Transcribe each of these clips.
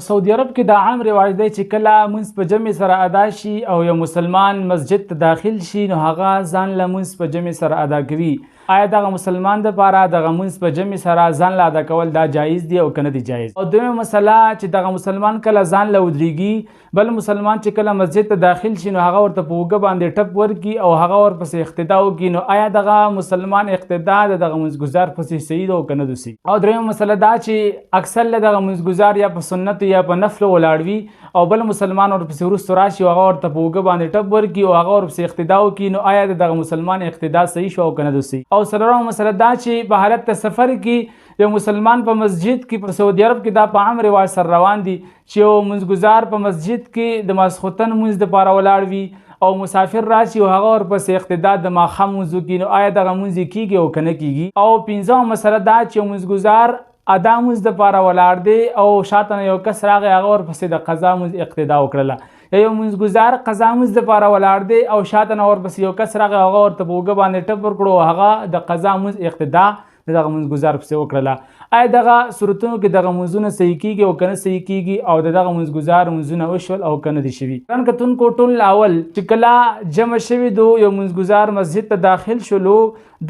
سعودي عرب کې دا عام رواج دی چې کله مونځ په جمع سره ادا شي او یو مسلمان مسجد ته داخل شي نو هغه ځان له مونځ په جمع سره ادا کوي. آیا دغه مسلمان دپاره دغه مونځ په جمع سره ځان له ادا کول دا جایز دی او که نه دی جایز؟ او دویمه مسله چې دغه مسلمان کله ځان له ودرېږي بل مسلمان چې کله مسجد ته داخل شي نو هغه ورته په اوږه باندې ټپ ورکړي او هغه ورپسې اقتدا وکړي نو آیا دغه مسلمان اقتدا د دغه مونځګزار پسې صحیح ده او که نه ده صحیح؟ او دریمه مسله دا چې اکثر له دغه مونځګزار یا په سنت یا په نفل ولاړ وي او بل مسلمان ورپسې وروسته راشي او هغه ورته په اوږه باندې ټپ ورکړي او هغه ورپسې اقتدا وکړي نو آیا د دغه مسلمان اقتدا صحیح شو او که نه ده صحیح؟ او څلورمه مسله دا چې په حالت د سفر کې یو مسلمان په مسجد کې په سعودي عرب کې دا په عام رواج سره روان دي چې یو مونځګزار په مسجد کې د ماسخوتن مونځ دپاره ولاړ وي او مسافر راشي او هغه ورپسې اقتدا د ماښام مونځ وکړي نو آیا دغه مونځ کیږي او که نه کیږي؟ او پنځمه مسله دا چې یو مونځګزار ادا مونځ دپاره ولاړ دی او شاته نه یو کس راغی هغه ورپسې د قضا مونځ اقتدا وکړله یا یو مونځګزار قضا مونځ دپاره ولاړ دی او شاته نه ورپسې یو کس راغی هغه ورته په اوږه باندې ټپ ورکړو او هغه د قضا مونځ اقتدا د دغه مونځګزار پسې وکړله. آیا دغه صورتونو کې دغه مونځونه صحیح کیږي او که نه صحیح کیږي او د دغه مونځګزار مونځونه وشول او که نه دي شوي؟ ګران کتونکو ټول اول چې کله جمع شوي دو یو مونځګزار مسجد ته داخل شولو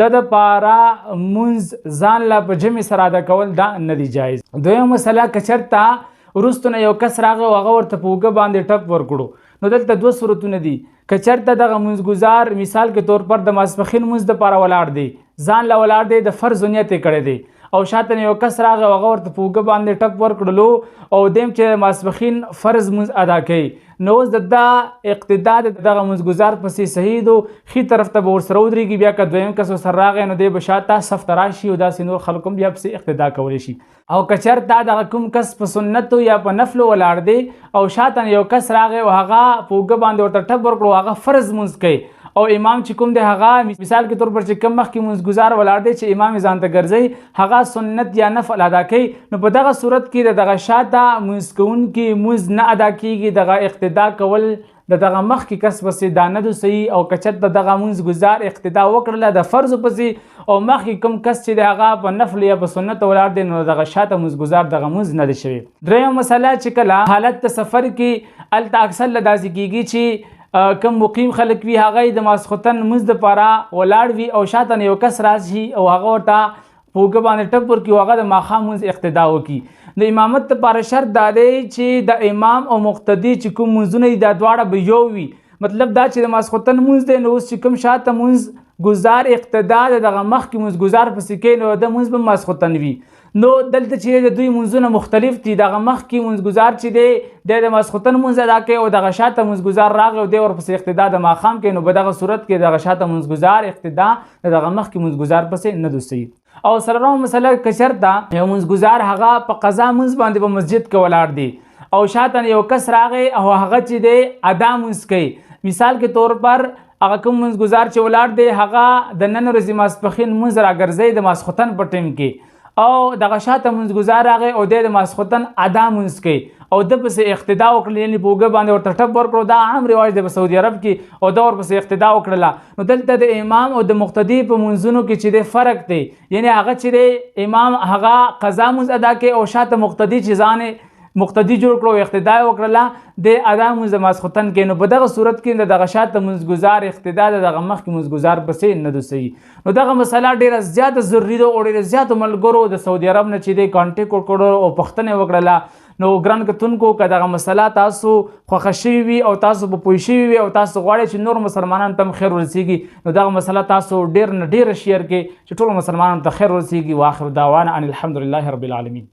د دپاره مونځ ځان له په جمع سره ادا کول دا نه دی جایز. دویمه مسله که چېرته وروسته نه یو کس راغی او هغه ورته په اوږه باندې ټپ ورکړو نو دلته دوه صورتونه دي. که چېرته دغه مونځګزار مثال کې طور پر د ماسپښین مونځ دپاره ولاړ دی ځان له ولاړ دی د فرض نیت یې کړی دی او شاته نه یو کس راغی او هغه ورته په اوږه باندې ټپ ورکړلو او دیم چې ماسپښین فرض مونځ ادا کوي نو اوس د دا اقتدا د دغه مونځګزار پسې صحیح دو ښي طرف ته به ورسره ودرېږي بیا که دویم کس ورسره راغی نو دی به شاته صف ته راشي او داسې نور خلک هم بیا پسې اقتدا کولی شي. او که چېرته دغه کوم کس په سنتو یا په نفلو ولاړ دی او شاته یو کس راغی او هغه په اوږه باندې ورته ټپ ورکړو هغه فرض مونځ کوي او امام چې کوم دی هغه مثال کې طور پر چې کوم مخکې مونځګزار ولاړ دی چې امام ځان ته ګرځوي هغه سنت یا نفل ادا کوي نو په دغه صورت کې د دغه شاته مونځ کوونکي مونځ نه ادا کیږي دغه اقتدا کول د دغه مخکې کس پسې دا نه ده صحیح. او که چېرته دغه مونځګزار اقتدا وکړله د فرضو پسې او مخکې کوم کس چې دی هغه په نفل یا په سنت ولاړ دی نو دغه شاته مونځګزار دغه مونځ نه دی شوی. دریمه مسله چې کله حالت د سفر کې هلته اکثر له داسې کیږي چې کم مقیم خلک وي هغه د ماسخوتن مونځ دپاره ولاړ وي او شاته نه یو کس راشي او هغه ورته په اوږه باندې ټپ ورکړي او هغه د ماښام مونځ اقتدا وکړي. د امامت دپاره شرط دا دی چې د امام او مقتدي چې کوم مونځونه دي دا دواړه به یو وي. مطلب دا چې د ماسخوتن مونځ دی نو اوس چې کوم شاته مونځګزار اقتدا د دغه مخکې مونځګزار پسې کوي نو د مونځ به ماسخوتن وي. نو دلته چې د دوی مونځونه مختلف دي دغه مخکې مونځګزار چې دی د ماسخوتن مونځ ادا کوي او دغه شاته مونځګزار راغی او دی ورپسې اقتدا د ماښام کوي نو په دغه صورت کې دغه شاته مونځګزار اقتدا د دغه مخکې مونځګزار پسې نه ده صحیح. او څلورمه مسله که چېرته یو مونځګزار هغه په قضا مونځ باندې په مسجد کې ولاړ دی او شاته یو کس راغی او هغه چې دی ادا مونځ کوي مثال کې طور پر هغه کوم مونځګزار چې ولاړ دی هغه د نن ورځې ماسپښین مونځ راګرځوي د ماسخوتن په ټیم کې او دغه شاته مونځګزار راغی او دی د ماسخوتن ادا مونځ کوي او ده پسې اقتدا وکړل یعنې په اوږه باندې ورته ټپ ورکړو دا عام رواج دی په سعودي عرب کې او ده ورپسې اقتدا وکړله نو دلته د امام او د مقتدي په مونځونو کې چې دی فرق دی یعنې هغه چې دی امام هغه قضا مونځ ادا کوي او شاته مقتدي چې ځان مقتدي جوړ کړو اقتدا وکړله د ادا مونځ د ماسخوتن کې نو په دغه صورت کې د دغه شاته مونځګزار اقتدا د دغه مخکې مونځګزار پسې نه ده صحیح. نو دغه مسله ډېره زیاته ضروري ده او ډېرو زیاتو ملګرو د سعودي عرب نه چې دی کانټیکټ وکړو او پوښتنې وکړله نو ګران کتونکو که دغه مسله تاسو خوښه شوي وي او تاسو به پوه شوي وي او تاسو غواړئ چې نور مسلمانانو ته هم خیر ورسیږي نو دغه مسله تاسو ډېر نه ډېره شیر کړئ چې ټولو مسلمانانو ته خیر ورسیږي. واخر دعوانا ان الحمدلله رب العالمین.